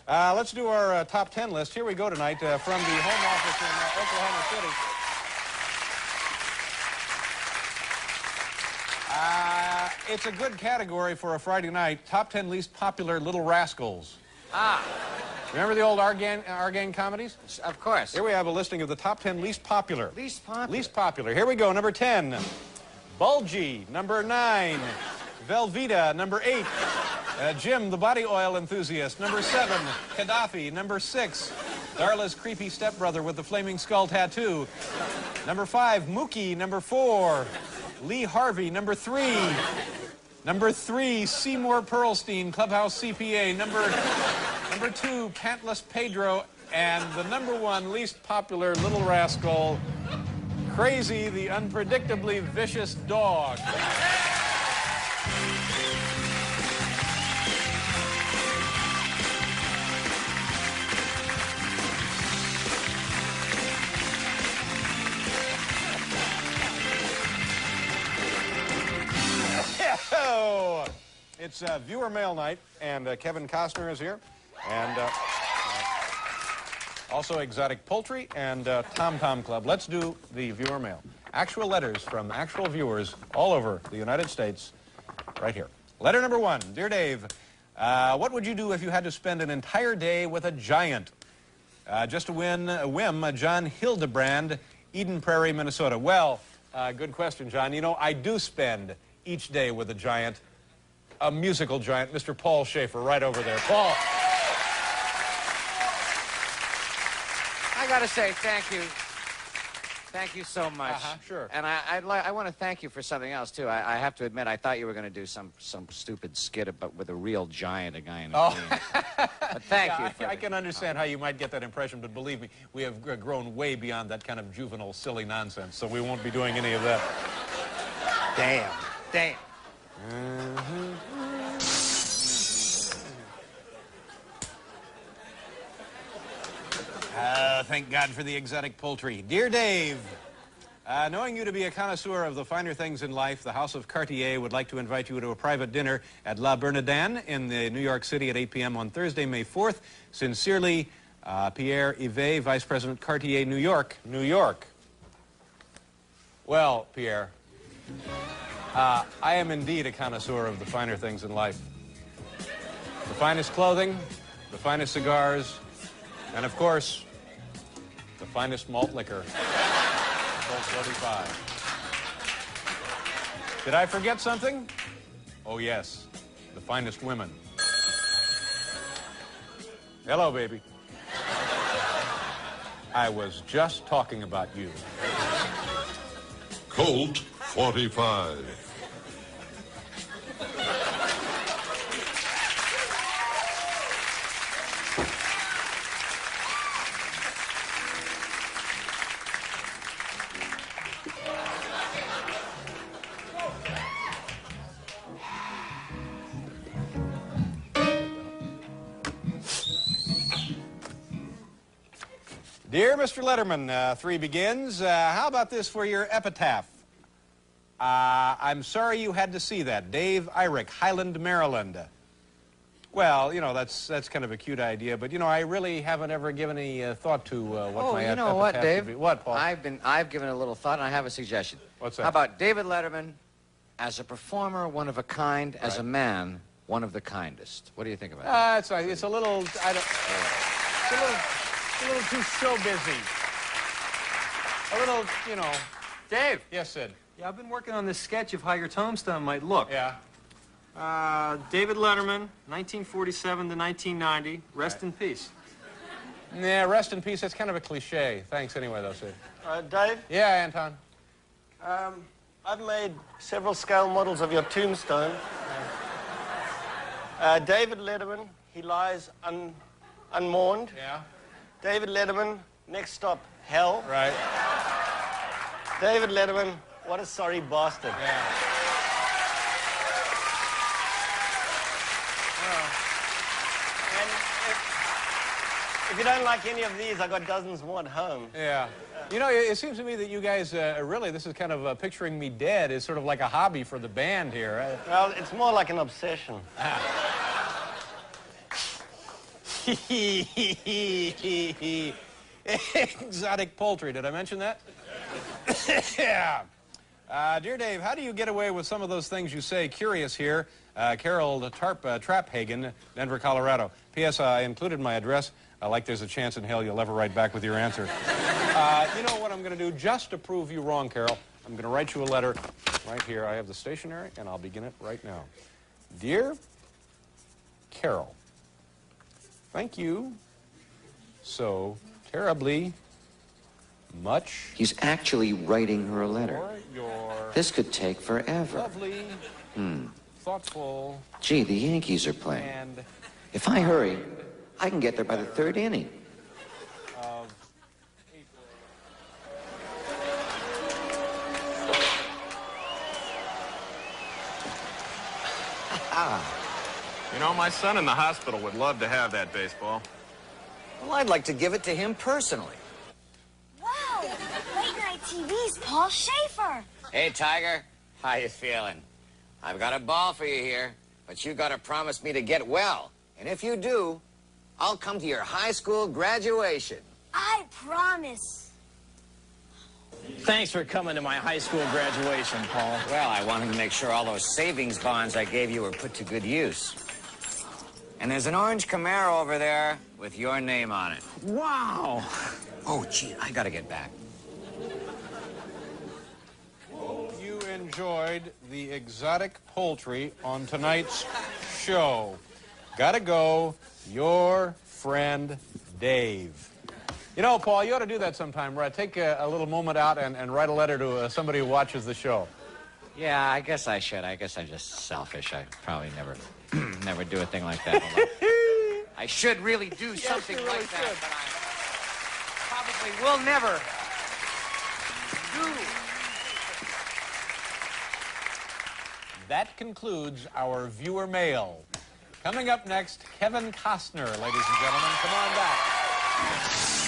Let's do our top 10 list. Here we go tonight from the home office in Oklahoma City. It's a good category for a Friday night. Top 10 least popular Little Rascals. Ah. Remember the old Argang comedies? Of course. Here we have a listing of the top 10 least popular. Least popular? Least popular. Here we go. Number 10, Bulgy. Number 9, Velveeta. Number 8, Jim, the body oil enthusiast. Number 7, Gaddafi. Number 6, Darla's creepy stepbrother with the flaming skull tattoo. Number 5, Mookie. Number 4, Lee Harvey. Number 3, Seymour Pearlstein, Clubhouse CPA. Number 2, Pantless Pedro. And the number 1 least popular Little Rascal, Crazy, the unpredictably vicious dog. It's viewer mail night, and Kevin Costner is here, and also Exotic Poultry and Tom Tom Club. Let's do the viewer mail. Actual letters from actual viewers all over the United States, right here. Letter number 1, Dear Dave, what would you do if you had to spend an entire day with a giant? Just to whim, John Hildebrand, Eden Prairie, Minnesota. Well, good question, John. You know, I do spend each day with a giant. A musical giant, Mr. Paul Shaffer, right over there. Paul. I got to say thank you. Thank you so much. Sure. And I want to thank you for something else, too. I have to admit, I thought you were going to do some stupid skit about with a real giant, a guy in a green. But thank you. I can understand how you might get that impression, but believe me, we have grown way beyond that kind of juvenile, silly nonsense, so we won't be doing any of that. Damn. Thank God for the exotic poultry. Dear Dave, knowing you to be a connoisseur of the finer things in life, the House of Cartier would like to invite you to a private dinner at La Bernardin in New York City at 8 p.m. on Thursday, May 4th. Sincerely, Pierre Yvet, Vice President Cartier, New York. New York. Well, Pierre, I am indeed a connoisseur of the finer things in life. The finest clothing, the finest cigars, and of course, the finest malt liquor. Colt 45. Did I forget something? Oh, yes, the finest women. Hello, baby. I was just talking about you. Colt 45. Dear Mr. Letterman, 3 begins. How about this for your epitaph? I'm sorry you had to see that. Dave Irick, Highland, Maryland. Well, you know, that's kind of a cute idea, but, you know, I really haven't ever given any thought to what my epitaph you know what, Dave? would be. What, Paul? I've given it a little thought, and I have a suggestion. What's that? How about David Letterman, as a performer, one of a kind, as a man, one of the kindest? What do you think about that? It's a little, it's a little too show busy. A little, you know. Dave. Yes, Sid. Yeah, I've been working on this sketch of how your tombstone might look. Yeah. David Letterman, 1947 to 1990. Rest in peace. Yeah, rest in peace. That's kind of a cliche. Thanks anyway, though, Sid. Dave? Yeah, Anton. I've made several scale models of your tombstone. David Letterman, he lies unmourned. Yeah. David Letterman, next stop, hell. Right. David Letterman, what a sorry bastard. Yeah. And if you don't like any of these, I got dozens more at home. Yeah. You know, it seems to me that you guys really, this is kind of picturing me dead is sort of like a hobby for the band here. Well, it's more like an obsession. Exotic poultry. Did I mention that? Yeah. Dear Dave, how do you get away with some of those things you say? Curious here. Carol Traphagen, Denver, Colorado. P.S. I included my address. Like there's a chance in hell you'll ever write back with your answer. You know what I'm going to do? Just to prove you wrong, Carol, I'm going to write you a letter right here. I have the stationery, and I'll begin it right now. Dear Carol, thank you so terribly much. He's actually writing her a letter. For your This could take forever. lovely, thoughtful, Gee, the Yankees are playing. and If I hurry, I can get there by the third inning. of You know, my son in the hospital would love to have that baseball. Well, I'd like to give it to him personally. Wow! Late night TV's Paul Shaffer. Hey, Tiger. How you feeling? I've got a ball for you here, but you got to promise me to get well. And if you do, I'll come to your high school graduation. I promise. Thanks for coming to my high school graduation, Paul. Well, I wanted to make sure all those savings bonds I gave you were put to good use. And there's an orange Camaro over there with your name on it. Wow! Oh, gee, I got to get back. you enjoyed the exotic poultry on tonight's show. Gotta go, your friend Dave. You know, Paul, you ought to do that sometime, right? Take a little moment out and write a letter to somebody who watches the show. Yeah, I guess I should. I guess I'm just selfish. I probably never do a thing like that. Although I should really do something you really like that, should. but I Probably will never do. That concludes our viewer mail. Coming up next, Kevin Costner, ladies and gentlemen. Come on back.